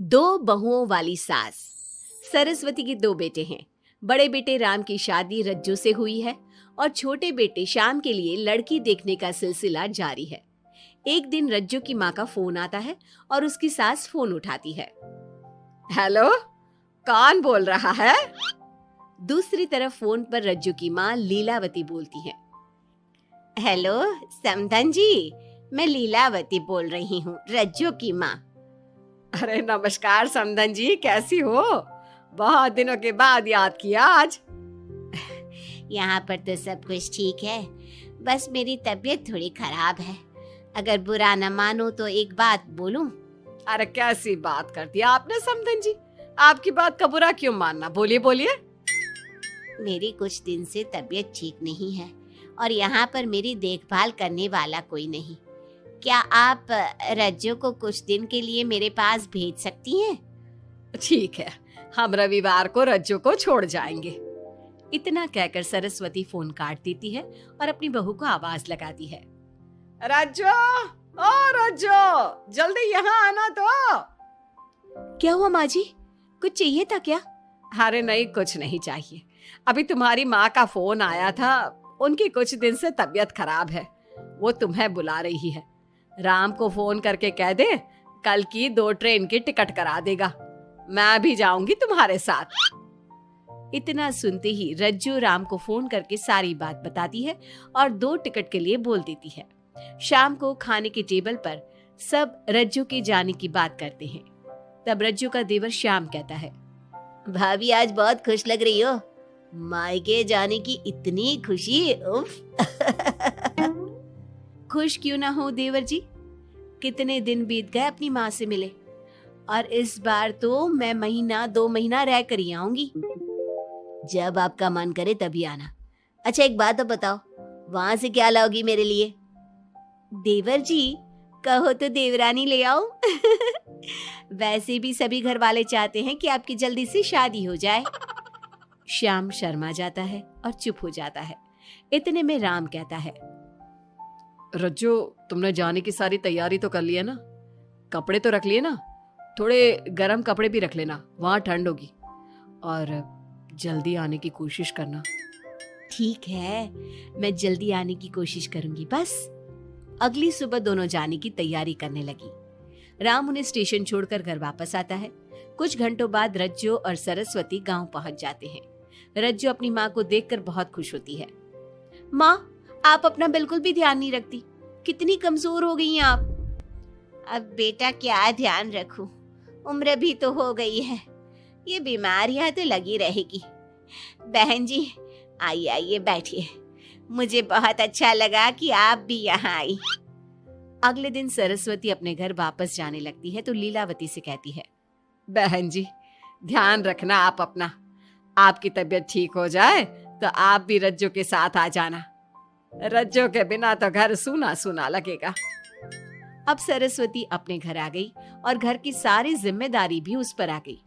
दो बहुओं वाली सास। सरस्वती के दो बेटे हैं। बड़े बेटे राम की शादी रज्जू से हुई है और छोटे बेटे श्याम के लिए लड़की देखने का सिलसिला जारी है। एक दिन रज्जू की माँ का फोन आता है और उसकी सास फोन उठाती है। हेलो, कौन बोल रहा है? दूसरी तरफ फोन पर रज्जू की माँ लीलावती बोलती है। हेलो समधन जी, मैं लीलावती बोल रही हूँ, रज्जू की माँ। अरे नमस्कार समधन जी, कैसी हो? बहुत दिनों के बाद याद किया आज। यहाँ पर तो सब कुछ ठीक है, बस मेरी तबीयत थोड़ी खराब है। अगर बुरा न मानो तो एक बात बोलूं? अरे कैसी बात कर दी आपने समधन जी, आपकी बात का बुरा क्यों मानना, बोलिए बोलिए। मेरी कुछ दिन से तबीयत ठीक नहीं है और यहाँ पर मेरी देखभाल करने वाला कोई नहीं। क्या आप रज्जू को कुछ दिन के लिए मेरे पास भेज सकती हैं? ठीक है, हम रविवार को रज्जू को छोड़ जाएंगे। इतना कहकर सरस्वती फोन काट देती है और अपनी बहू को आवाज लगाती है। रज्जू, ओ रज्जू, जल्दी यहाँ आना तो। क्या हुआ माँ जी, कुछ चाहिए था क्या? अरे नहीं, कुछ नहीं चाहिए। अभी तुम्हारी माँ का फोन आया था, उनकी कुछ दिन से तबीयत खराब है, वो तुम्हें बुला रही है। राम को फोन करके कह दे कल की 2 ट्रेन की टिकट करा देगा, मैं भी जाऊंगी तुम्हारे साथ। इतना सुनते ही रज्जू राम को फोन करके सारी बात बताती है और 2 टिकट के लिए बोल देती है। शाम को खाने के टेबल पर सब रज्जू के जाने की बात करते हैं। तब रज्जू का देवर श्याम कहता है, भाभी आज बहुत खुश लग रही हो, मायके जाने की इतनी खुशी, उफ। खुश क्यों ना हो देवर जी, कितने दिन बीत गए अपनी माँ से मिले, और इस बार तो मैं 1-2 महीना रह कर ही आऊंगी। जब आपका मन करे तभी आना। अच्छा एक बात तो बताओ, वहां से क्या लाओगी मेरे लिए? देवर जी, कहो तो देवरानी ले आओ। वैसे भी सभी घर वाले चाहते हैं कि आपकी जल्दी से शादी हो जाए। श्याम शर्मा जाता है और चुप हो जाता है। इतने में राम कहता है, रज्जू, तुमने जाने की सारी तैयारी तो कर ली है ना? कपड़े तो रख लिए ना? थोड़े गर्म कपड़े भी रख लेना, वहां ठंड होगी, और जल्दी आने की कोशिश करना। ठीक है, मैं जल्दी आने की कोशिश करूंगी बस। अगली सुबह दोनों जाने की तैयारी करने लगी। राम उन्हें स्टेशन छोड़कर घर वापस आता है। कुछ घंटों बाद रज्जू और सरस्वती गांव पहुंच जाते हैं। रज्जू अपनी माँ को देखकर बहुत खुश होती है। माँ, आप अपना बिल्कुल भी ध्यान नहीं रखती, कितनी कमजोर हो गई हैं आप। अब बेटा क्या ध्यान रखूं, उम्र भी तो हो गई है, ये बीमारियां तो लगी रहेगी। बहन जी आइए आइए बैठिए, मुझे बहुत अच्छा लगा कि आप भी यहाँ आई। अगले दिन सरस्वती अपने घर वापस जाने लगती है तो लीलावती से कहती है, बहन जी ध्यान रखना आप अपना, आपकी तबीयत ठीक हो जाए तो आप भी रज्जू के साथ आ जाना, रज्जू के बिना तो घर सूना सूना लगेगा। अब सरस्वती अपने घर आ गई और घर की सारी जिम्मेदारी भी उस पर आ गई।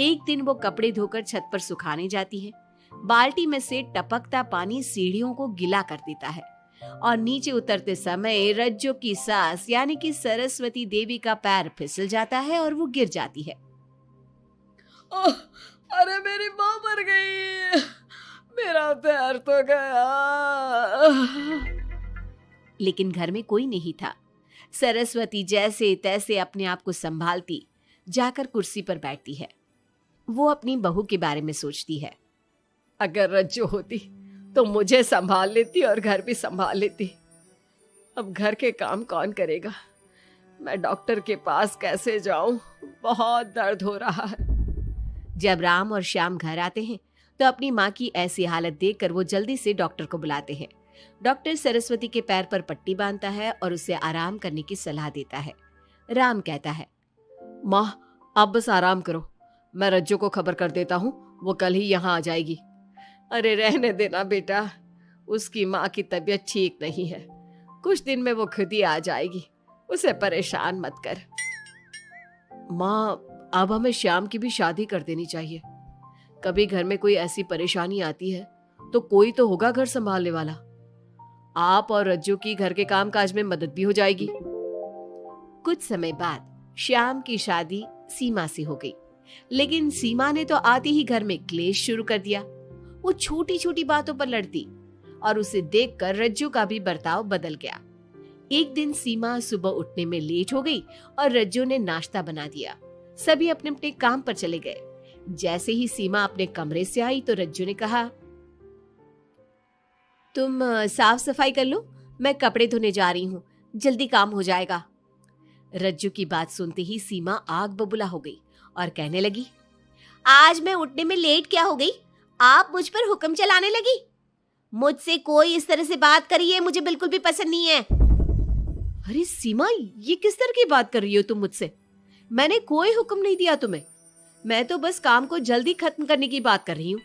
एक दिन वो कपड़े धोकर छत पर सुखाने जाती है। बाल्टी में से टपकता पानी सीढ़ियों को गीला कर देता है और नीचे उतरते समय रज्जू की सास यानी कि सरस्वती देवी का पैर फिसल जाता है और वो गिर जाती है। ओह, अरे मेरी माँ मर गई, मेरा पैर तो गया। लेकिन घर में कोई नहीं था। सरस्वती जैसे तैसे अपने आप को संभालती जाकर कुर्सी पर बैठती है। वो अपनी बहू के बारे में सोचती है, अगर रज्जू होती तो मुझे संभाल लेती और घर भी संभाल लेती। अब घर के काम कौन करेगा? मैं डॉक्टर के पास कैसे जाऊं? बहुत दर्द हो रहा है। जब राम और श्याम घर आते हैं तो अपनी माँ की ऐसी हालत देखकर वो जल्दी से डॉक्टर को बुलाते हैं। डॉक्टर सरस्वती के पैर पर पट्टी बांधता है और उसे आराम करने की सलाह देता है। राम कहता है, माँ आप बस आराम करो, मैं रज्जू को खबर कर देता हूँ, वो कल ही यहाँ आ जाएगी। अरे रहने देना बेटा, उसकी माँ की तबीयत ठीक नहीं है, कुछ दिन में वो खुद ही आ जाएगी, उसे परेशान मत कर। माँ अब हमें श्याम की भी शादी कर देनी चाहिए, कभी घर में कोई ऐसी परेशानी आती है तो कोई तो होगा घर संभालने वाला। आप और रज्जू की घर के काम काज में मदद भी हो जाएगी। कुछ समय बाद श्याम की शादी सीमा से हो गई। लेकिन सीमा ने तो आते ही घर में क्लेश शुरू कर दिया। वो छोटी छोटी बातों पर लड़ती और उसे देखकर रज्जू का भी बर्ताव बदल गया। एक दिन सीमा सुबह उठने में लेट हो गई और रज्जू ने नाश्ता बना दिया। सभी अपने अपने काम पर चले गए। जैसे ही सीमा अपने कमरे से आई तो रज्जू ने कहा, तुम साफ सफाई कर लो, मैं कपड़े धोने जा रही हूँ, जल्दी काम हो जाएगा। रज्जू की बात सुनते ही सीमा आग बबूला हो गई और कहने लगी, आज मैं उठने में लेट क्या हो गई? आप मुझ पर हुक्म चलाने लगी। मुझसे कोई इस तरह से बात करी है मुझे बिल्कुल भी पसंद नहीं है। अरे सीमा, ये किस तरह की बात कर रही हो तुम मुझसे? मैंने कोई हुक्म नहीं दिया तुम्हें। मैं तो बस काम को जल्दी खत्म करने की बात कर रही हूँ।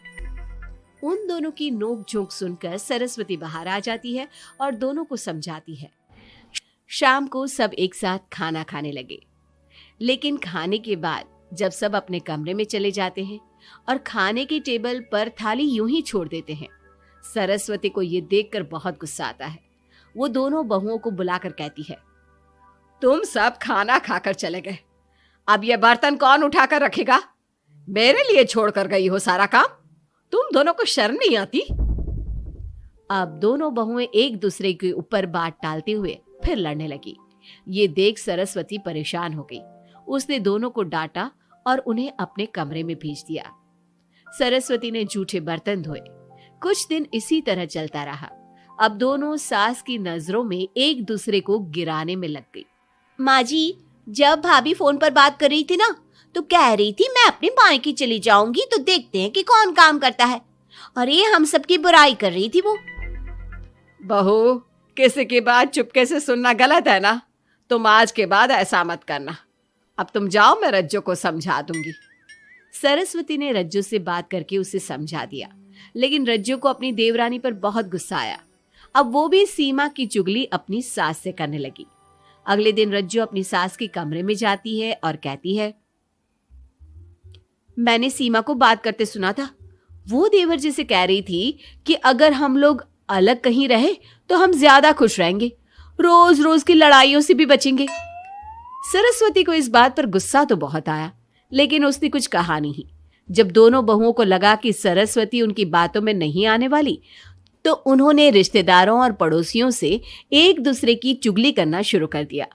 उन दोनों की नोक झोंक सुनकर सरस्वती बाहर आ जाती है और दोनों को समझाती है। शाम को सब एक साथ खाना खाने लगे। लेकिन खाने के बाद जब सब अपने कमरे में चले जाते हैं और खाने की टेबल पर थाली यूं ही छोड़ देते हैं, सरस्वती को ये देखकर बहुत गुस्सा आता है। वो दोनों बहुओं को बुलाकर कहती है, तुम सब खाना खाकर चले गए, अब ये बर्तन कौन उठाकर रखेगा? मेरे लिए छोड़कर गई हो सारा काम। तुम दोनों को शर्म नहीं आती? अब दोनों बहुएं एक दूसरे के ऊपर बात टालते हुए फिर लड़ने लगी। ये देख सरस्वती परेशान हो गई। उसने दोनों को डांटा और उन्हें अपने कमरे में भेज दिया। सरस्वती ने जूठे बर्तन धोए। कुछ दिन इसी तरह चलता रहा। अब दोनों सास की नजरों में एक दूसरे को गिराने में लग गई। माँ जी, जब भाभी फोन पर बात कर रही थी ना, तो कह रही थी मैं अपने मायके चली जाऊंगी तो देखते हैं कि कौन काम करता है। और ये हम सबकी बुराई कर रही थी वो। बहू, किसी की बात चुपके से सुनना गलत है ना। तुम आज के बाद ऐसा मत करना। अब तुम जाओ, मैं रज्जू को समझा दूंगी। सरस्वती ने रज्जू से बात करके उसे समझा दिया। लेकिन रज्जू को अपनी देवरानी पर बहुत गुस्सा आया। अब वो भी सीमा की चुगली अपनी सास से करने लगी। अगले दिन रज्जू अपनी सास के कमरे में जाती है और कहती है, मैंने सीमा को बात करते सुना था। वो देवर जी से कह रही थी कि अगर हम लोग अलग कहीं रहे तो हम ज्यादा खुश रहेंगे, रोज रोज की लड़ाइयों से भी बचेंगे। सरस्वती को इस बात पर गुस्सा तो बहुत आया, लेकिन उसने कुछ कहा नहीं। जब दोनों बहुओं को लगा कि सरस्वती उनकी बातों में नहीं आने वाली, तो उन्होंने रिश्तेदारों और पड़ोसियों से एक दूसरे की चुगली करना शुरू कर दिया।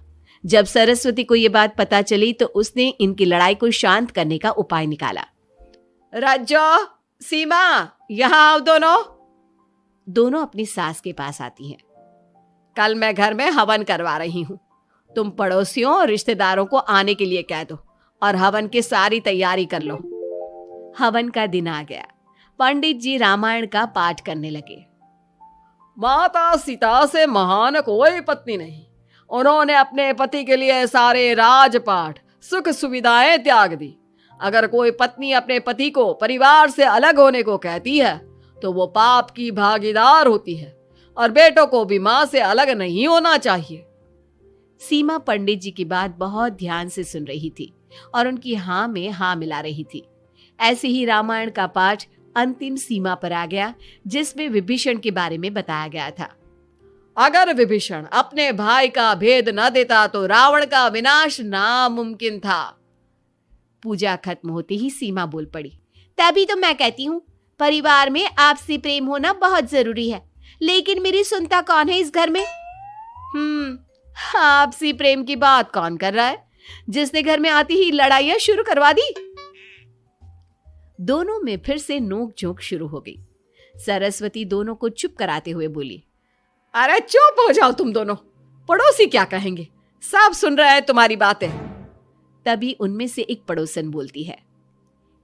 जब सरस्वती को यह बात पता चली तो उसने इनकी लड़ाई को शांत करने का उपाय निकाला। रज्जो, सीमा, यहां आओ दोनों। दोनों अपनी सास के पास आती हैं। कल मैं घर में हवन करवा रही हूं। तुम पड़ोसियों और रिश्तेदारों को आने के लिए कह दो और हवन की सारी तैयारी कर लो। हवन का दिन आ गया। पंडित जी रामायण का पाठ करने लगे। माता सीता से महान कोई पत्नी नहीं। उन्होंने अपने पति के लिए सारे राजपाट, सुख सुविधाएं त्याग दी। अगर कोई पत्नी अपने पति को परिवार से अलग होने को कहती है तो वो पाप की भागीदार होती है और बेटों को भी मां से अलग नहीं होना चाहिए। सीमा पंडित जी की बात बहुत ध्यान से सुन रही थी और उनकी हाँ में हाँ मिला रही थी। ऐसे ही रामायण का पाठ अंतिम सीमा पर आ गया, जिसमें विभीषण के बारे में बताया गया था। अगर विभीषण अपने भाई का भेद न देता तो रावण का विनाश नामुमकिन था। पूजा खत्म होते ही सीमा बोल पड़ी, तभी तो मैं कहती हूँ परिवार में आपसी प्रेम होना बहुत जरूरी है। लेकिन मेरी सुनता कौन है इस घर में? आपसी प्रेम की बात कौन कर रहा है, जिसने घर में आती ही लड़ाइयां शुरू करवा दी। दोनों में फिर से नोक झोंक शुरू हो गई। सरस्वती दोनों को चुप कराते हुए बोली, अरे चुप हो जाओ तुम दोनों, पड़ोसी क्या कहेंगे, सब सुन रहे हैं तुम्हारी बातें। तभी उनमें से एक पड़ोसन बोलती है,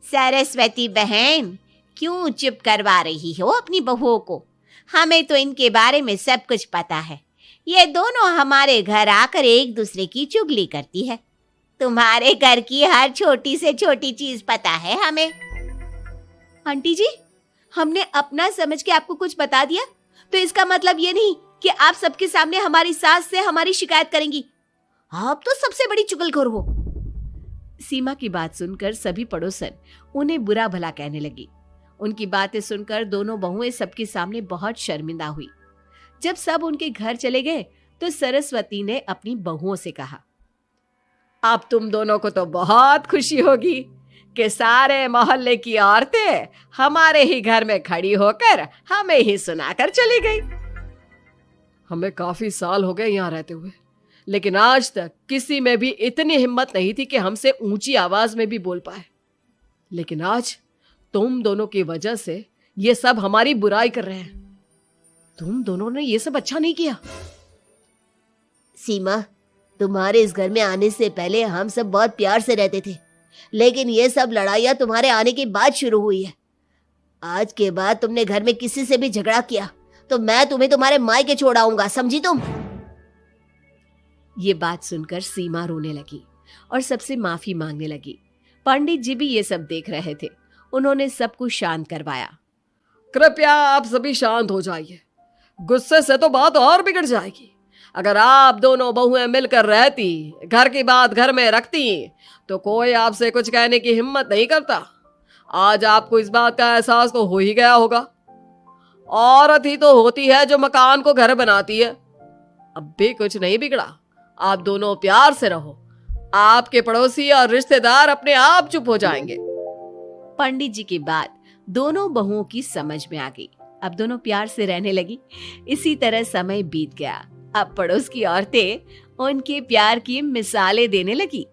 सरस्वती बहन, क्यों चुप करवा रही हो अपनी बहुओं को? हमें तो इनके बारे में सब कुछ पता है। ये दोनों हमारे घर आकर एक दूसरे की चुगली करती है। तुम्हारे घर की हर छोटी से छोटी चीज पता है हमें। आंटी जी, हमने अपना समझ के आपको कुछ बता दिया तो इसका मतलब ये नहीं कि आप सबके सामने हमारी सास से हमारी शिकायत करेंगी। आप तो सबसे बड़ी चुगलखोर हो। सीमा की बात सुनकर सभी पड़ोसन उन्हें बुरा भला कहने लगी। उनकी बातें सुनकर दोनों बहुएं सबके सामने बहुत शर्मिंदा हुई। जब सब उनके घर चले गए तो सरस्वती ने अपनी बहुओं से कहा, अब तुम दोनों को तो बहुत खुशी होगी कि सारे मोहल्ले की औरतें हमारे ही घर में खड़ी होकर हमें ही सुनाकर चली गई। हमें काफी साल हो गए यहाँ रहते हुए, लेकिन आज तक किसी में भी इतनी हिम्मत नहीं थी कि हमसे ऊंची आवाज में भी बोल पाए। लेकिन आज तुम दोनों की वजह से ये सब हमारी बुराई कर रहे हैं। तुम दोनों ने ये सब अच्छा नहीं किया। सीमा, तुम्हारे इस घर में आने से पहले हम सब बहुत प्यार से रहते थे, लेकिन ये सब लड़ाइयाँ तुम्हारे आने के बाद शुरू हुई है। आज के बाद तुमने घर में किसी से भी झगड़ा किया तो मैं तुम्हें तुम्हारे मायके छोड़ आऊंगा, समझी तुम? ये बात सुनकर सीमा रोने लगी और सबसे माफी मांगने लगी। पंडित जी भी ये सब देख रहे थे। उन्होंने सबको शांत करवाया। कृपया आप सभी शांत हो जाइए, गुस्से से तो बात और बिगड़ जाएगी। अगर आप दोनों बहुएं मिलकर रहती, घर की बात घर में रखती, तो कोई आपसे कुछ कहने की हिम्मत नहीं करता। आज आपको इस बात का एहसास तो हो ही गया होगा। औरत ही तो होती है जो मकान को घर बनाती है। अब भी कुछ नहीं बिगड़ा, आप दोनों प्यार से रहो। आपके पड़ोसी और रिश्तेदार अपने आप चुप हो जाएंगे। पंडित जी की बात दोनों बहुओं की समझ में आ गई। अब दोनों प्यार से रहने लगी। इसी तरह समय बीत गया। अब पड़ोस की औरतें उनके प्यार की मिसालें देने लगी।